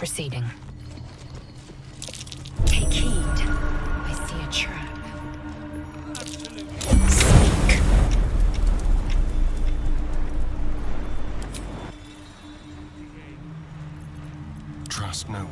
Proceeding. Take heed. I see a trap. Sneak. Trust no one.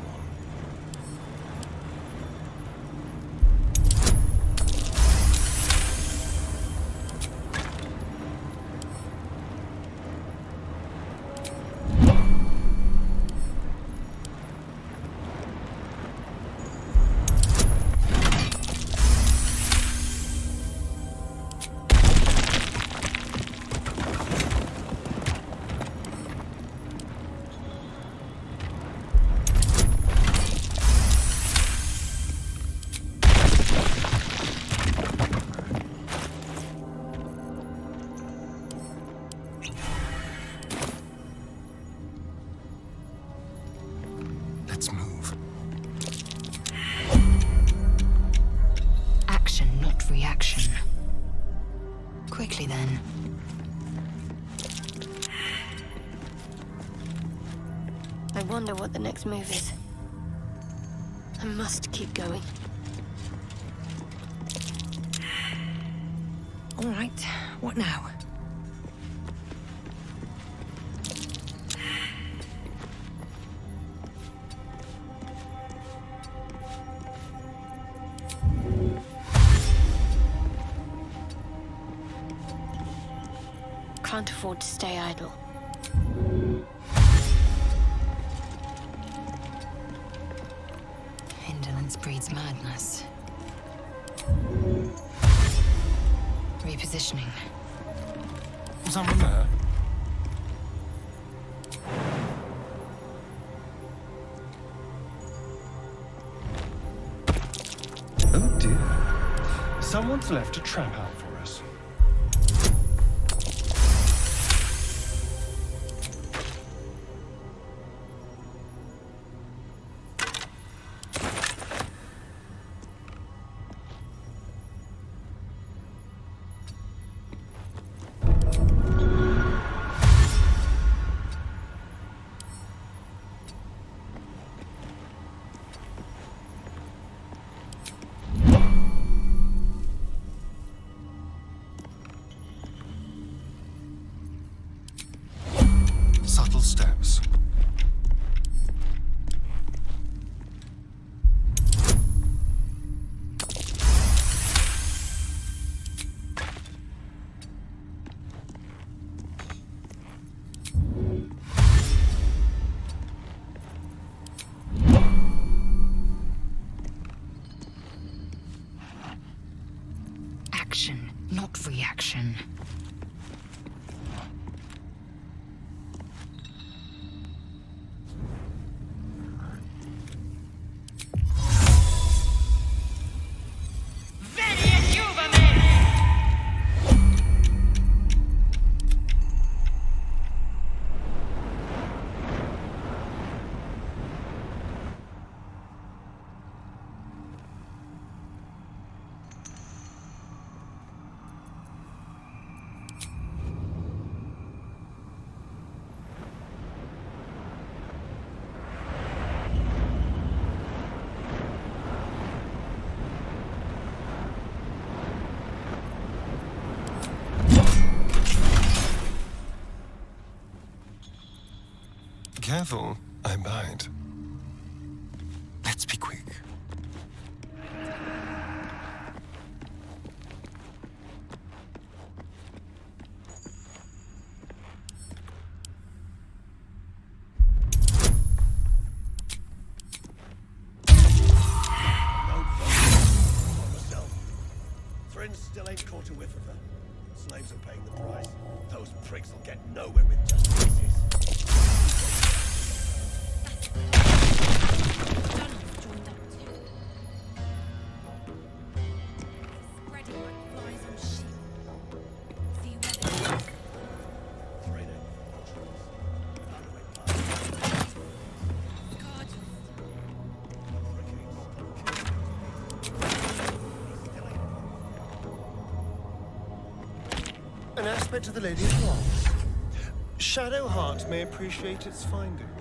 Let's move. Action, not reaction. Quickly then. I wonder what the next move is. I must keep going. All right, what now? Can't afford to stay idle. Indolence breeds madness. Repositioning. Someone there? Oh dear. Someone's left a trap out for us. Subtle steps. Action, not reaction. Careful, I bite. Let's be quick. Friends still ain't caught a whiff of her. Slaves are paying the price. Those prigs will get nowhere with just pieces. An aspect of the Lady of Lost. Shadowheart may appreciate its findings.